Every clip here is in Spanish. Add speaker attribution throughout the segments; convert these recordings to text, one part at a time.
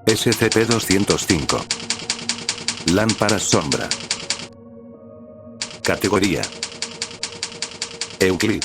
Speaker 1: SCP-205. Lámparas sombra. Categoría: Euclid.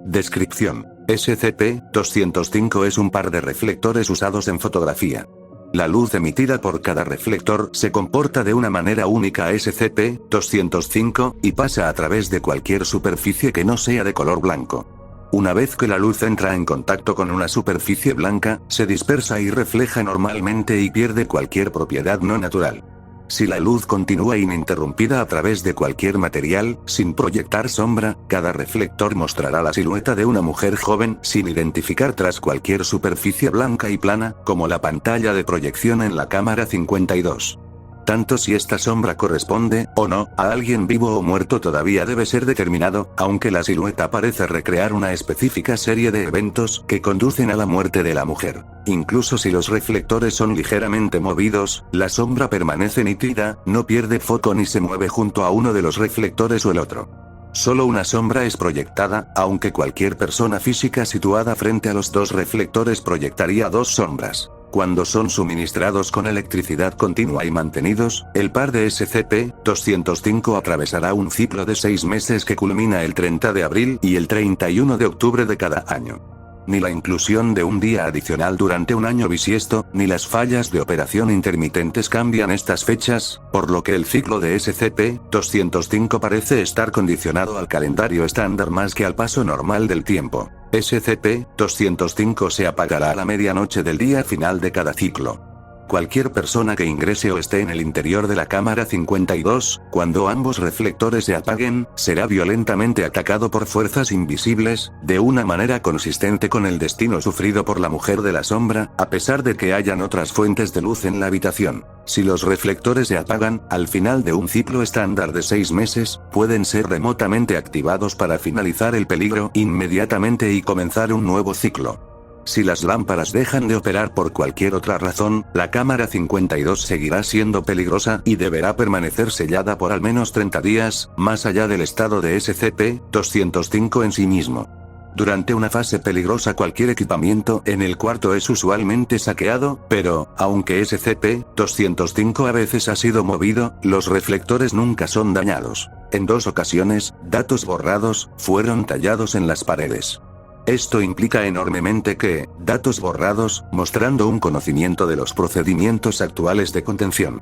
Speaker 1: Descripción: SCP-205 es un par de reflectores usados en fotografía. La luz emitida por cada reflector se comporta de una manera única a SCP-205, y pasa a través de cualquier superficie que no sea de color blanco. Una vez que la luz entra en contacto con una superficie blanca, se dispersa y refleja normalmente y pierde cualquier propiedad no natural. Si la luz continúa ininterrumpida a través de cualquier material, sin proyectar sombra, cada reflector mostrará la silueta de una mujer joven, sin identificar tras cualquier superficie blanca y plana, como la pantalla de proyección en la cámara 52. Tanto si esta sombra corresponde, o no, a alguien vivo o muerto todavía debe ser determinado, aunque la silueta parece recrear una específica serie de eventos que conducen a la muerte de la mujer. Incluso si los reflectores son ligeramente movidos, la sombra permanece nítida, no pierde foco ni se mueve junto a uno de los reflectores o el otro. Solo una sombra es proyectada, aunque cualquier persona física situada frente a los dos reflectores proyectaría dos sombras. Cuando son suministrados con electricidad continua y mantenidos, el par de SCP-205 atravesará un ciclo de 6 meses que culmina el 30 de abril y el 31 de octubre de cada año. Ni la inclusión de un día adicional durante un año bisiesto, ni las fallas de operación intermitentes cambian estas fechas, por lo que el ciclo de SCP-205 parece estar condicionado al calendario estándar más que al paso normal del tiempo. SCP-205 se apagará a la medianoche del día final de cada ciclo. Cualquier persona que ingrese o esté en el interior de la cámara 52, cuando ambos reflectores se apaguen, será violentamente atacado por fuerzas invisibles, de una manera consistente con el destino sufrido por la mujer de la sombra, a pesar de que hayan otras fuentes de luz en la habitación. Si los reflectores se apagan, al final de un ciclo estándar de 6 meses, pueden ser remotamente activados para finalizar el peligro inmediatamente y comenzar un nuevo ciclo. Si las lámparas dejan de operar por cualquier otra razón, la cámara 52 seguirá siendo peligrosa y deberá permanecer sellada por al menos 30 días, más allá del estado de SCP-205 en sí mismo. Durante una fase peligrosa cualquier equipamiento en el cuarto es usualmente saqueado, pero, aunque SCP-205 a veces ha sido movido, los reflectores nunca son dañados. En 2 ocasiones, datos borrados fueron tallados en las paredes. Esto implica enormemente que, datos borrados, mostrando un conocimiento de los procedimientos actuales de contención.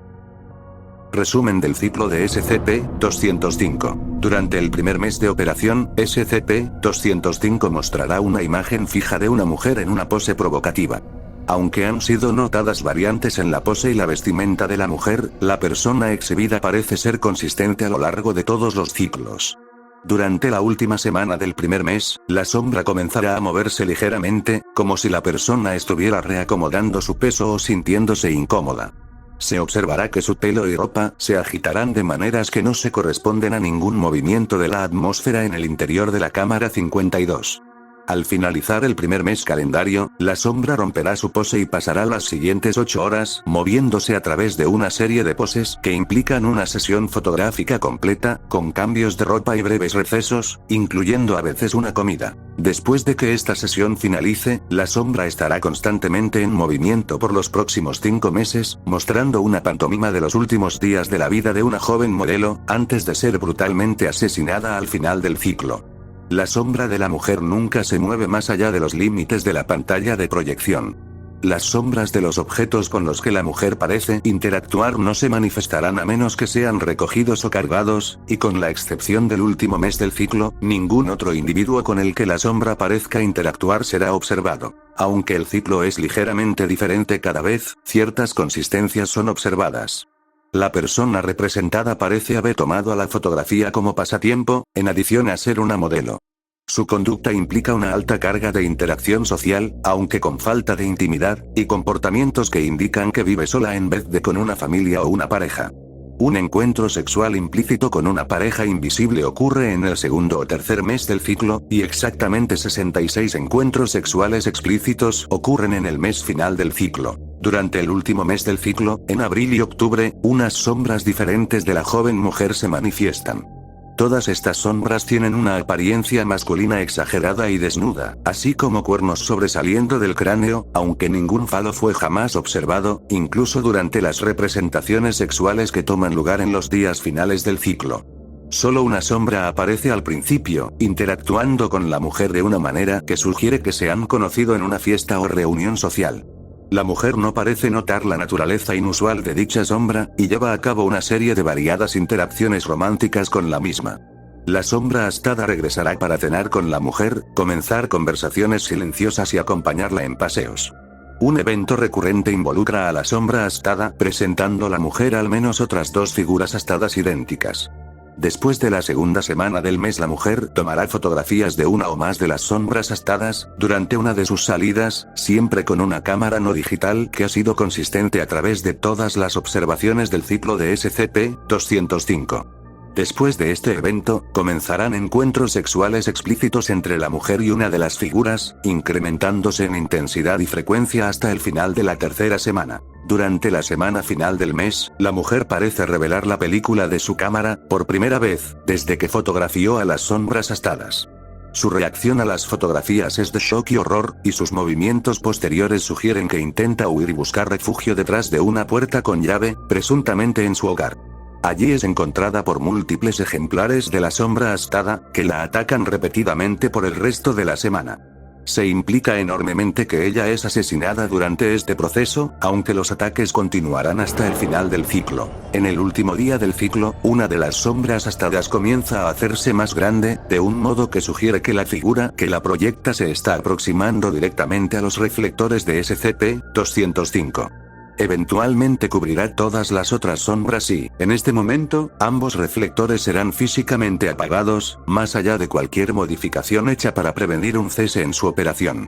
Speaker 1: Resumen del ciclo de SCP-205. Durante el primer mes de operación, SCP-205 mostrará una imagen fija de una mujer en una pose provocativa. Aunque han sido notadas variantes en la pose y la vestimenta de la mujer, la persona exhibida parece ser consistente a lo largo de todos los ciclos. Durante la última semana del primer mes, la sombra comenzará a moverse ligeramente, como si la persona estuviera reacomodando su peso o sintiéndose incómoda. Se observará que su pelo y ropa se agitarán de maneras que no se corresponden a ningún movimiento de la atmósfera en el interior de la cámara 52. Al finalizar el primer mes calendario, la sombra romperá su pose y pasará las siguientes 8 horas moviéndose a través de una serie de poses que implican una sesión fotográfica completa, con cambios de ropa y breves recesos, incluyendo a veces una comida. Después de que esta sesión finalice, la sombra estará constantemente en movimiento por los próximos 5 meses, mostrando una pantomima de los últimos días de la vida de una joven modelo, antes de ser brutalmente asesinada al final del ciclo. La sombra de la mujer nunca se mueve más allá de los límites de la pantalla de proyección. Las sombras de los objetos con los que la mujer parece interactuar no se manifestarán a menos que sean recogidos o cargados, y con la excepción del último mes del ciclo, ningún otro individuo con el que la sombra parezca interactuar será observado. Aunque el ciclo es ligeramente diferente cada vez, ciertas consistencias son observadas. La persona representada parece haber tomado a la fotografía como pasatiempo, en adición a ser una modelo. Su conducta implica una alta carga de interacción social, aunque con falta de intimidad, y comportamientos que indican que vive sola en vez de con una familia o una pareja. Un encuentro sexual implícito con una pareja invisible ocurre en el segundo o tercer mes del ciclo, y exactamente 66 encuentros sexuales explícitos ocurren en el mes final del ciclo. Durante el último mes del ciclo, en abril y octubre, unas sombras diferentes de la joven mujer se manifiestan. Todas estas sombras tienen una apariencia masculina exagerada y desnuda, así como cuernos sobresaliendo del cráneo, aunque ningún falo fue jamás observado, incluso durante las representaciones sexuales que toman lugar en los días finales del ciclo. Solo una sombra aparece al principio, interactuando con la mujer de una manera que sugiere que se han conocido en una fiesta o reunión social. La mujer no parece notar la naturaleza inusual de dicha sombra, y lleva a cabo una serie de variadas interacciones románticas con la misma. La sombra astada regresará para cenar con la mujer, comenzar conversaciones silenciosas y acompañarla en paseos. Un evento recurrente involucra a la sombra astada, presentando a la mujer al menos otras dos figuras astadas idénticas. Después de la segunda semana del mes, la mujer tomará fotografías de una o más de las sombras astadas, durante una de sus salidas, siempre con una cámara no digital que ha sido consistente a través de todas las observaciones del ciclo de SCP-205. Después de este evento, comenzarán encuentros sexuales explícitos entre la mujer y una de las figuras, incrementándose en intensidad y frecuencia hasta el final de la tercera semana. Durante la semana final del mes, la mujer parece revelar la película de su cámara, por primera vez, desde que fotografió a las sombras astadas. Su reacción a las fotografías es de shock y horror, y sus movimientos posteriores sugieren que intenta huir y buscar refugio detrás de una puerta con llave, presuntamente en su hogar. Allí es encontrada por múltiples ejemplares de la sombra astada, que la atacan repetidamente por el resto de la semana. Se implica enormemente que ella es asesinada durante este proceso, aunque los ataques continuarán hasta el final del ciclo. En el último día del ciclo, una de las sombras astadas comienza a hacerse más grande, de un modo que sugiere que la figura que la proyecta se está aproximando directamente a los reflectores de SCP-205. Eventualmente cubrirá todas las otras sombras y, en este momento, ambos reflectores serán físicamente apagados, más allá de cualquier modificación hecha para prevenir un cese en su operación.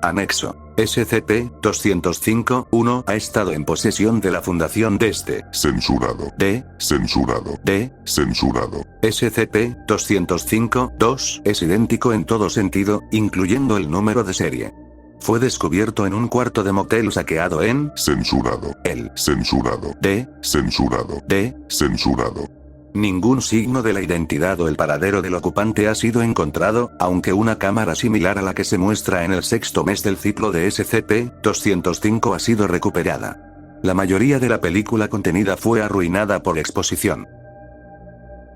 Speaker 1: Anexo. SCP-205-1 ha estado en posesión de la Fundación desde.
Speaker 2: Censurado.
Speaker 1: D.
Speaker 2: Censurado.
Speaker 1: D.
Speaker 2: Censurado.
Speaker 1: SCP-205-2 es idéntico en todo sentido, incluyendo el número de serie. Fue descubierto en un cuarto de motel saqueado en.
Speaker 2: Censurado.
Speaker 1: El.
Speaker 2: Censurado.
Speaker 1: D.
Speaker 2: Censurado.
Speaker 1: D.
Speaker 2: Censurado.
Speaker 1: Ningún signo de la identidad o el paradero del ocupante ha sido encontrado, aunque una cámara similar a la que se muestra en el sexto mes del ciclo de SCP-205 ha sido recuperada. La mayoría de la película contenida fue arruinada por exposición.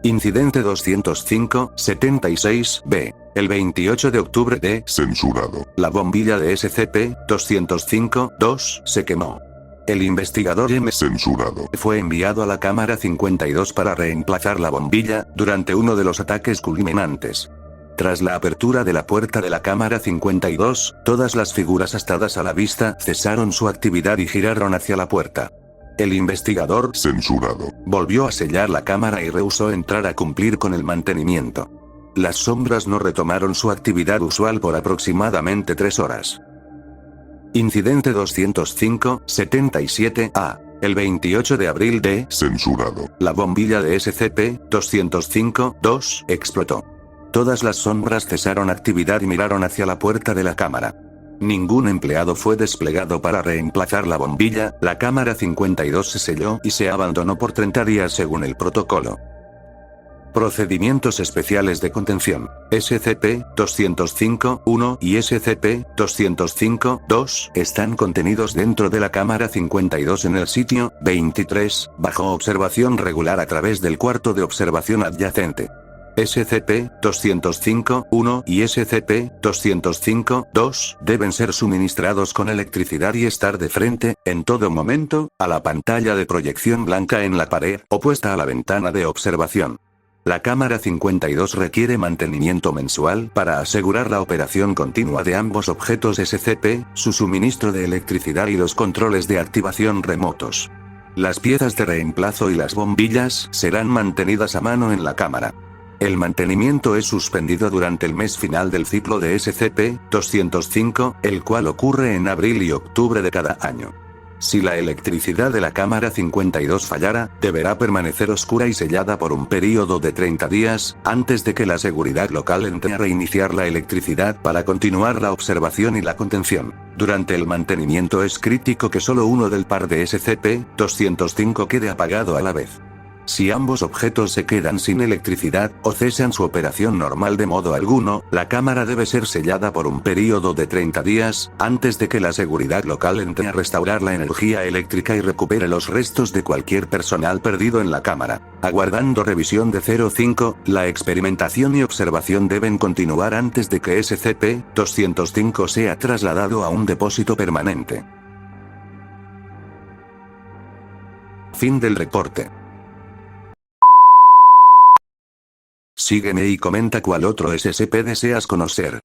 Speaker 1: Incidente 205-76-B. El 28 de octubre de.
Speaker 2: Censurado.
Speaker 1: La bombilla de SCP-205-2 se quemó. El investigador M.
Speaker 2: Censurado.
Speaker 1: Fue enviado a la cámara 52 para reemplazar la bombilla, durante uno de los ataques culminantes. Tras la apertura de la puerta de la cámara 52, todas las figuras astadas a la vista cesaron su actividad y giraron hacia la puerta. El investigador.
Speaker 2: Censurado.
Speaker 1: Volvió a sellar la cámara y rehusó entrar a cumplir con el mantenimiento. Las sombras no retomaron su actividad usual por aproximadamente 3 horas. Incidente 205-77-A. El 28 de abril de.
Speaker 2: Censurado.
Speaker 1: La bombilla de SCP-205-2 explotó. Todas las sombras cesaron actividad y miraron hacia la puerta de la cámara. Ningún empleado fue desplegado para reemplazar la bombilla, la cámara 52 se selló y se abandonó por 30 días según el protocolo. Procedimientos especiales de contención. SCP-205-1 y SCP-205-2 están contenidos dentro de la cámara 52 en el sitio 23, bajo observación regular a través del cuarto de observación adyacente. SCP-205-1 y SCP-205-2 deben ser suministrados con electricidad y estar de frente, en todo momento, a la pantalla de proyección blanca en la pared, opuesta a la ventana de observación. La cámara 52 requiere mantenimiento mensual para asegurar la operación continua de ambos objetos SCP, su suministro de electricidad y los controles de activación remotos. Las piezas de reemplazo y las bombillas serán mantenidas a mano en la cámara. El mantenimiento es suspendido durante el mes final del ciclo de SCP-205, el cual ocurre en abril y octubre de cada año. Si la electricidad de la cámara 52 fallara, deberá permanecer oscura y sellada por un período de 30 días, antes de que la seguridad local entre a reiniciar la electricidad para continuar la observación y la contención. Durante el mantenimiento es crítico que solo uno del par de SCP-205 quede apagado a la vez. Si ambos objetos se quedan sin electricidad, o cesan su operación normal de modo alguno, la cámara debe ser sellada por un período de 30 días, antes de que la seguridad local entre a restaurar la energía eléctrica y recupere los restos de cualquier personal perdido en la cámara. Aguardando revisión de 05, la experimentación y observación deben continuar antes de que SCP-205 sea trasladado a un depósito permanente. Fin del reporte. Sígueme y comenta cuál otro SCP deseas conocer.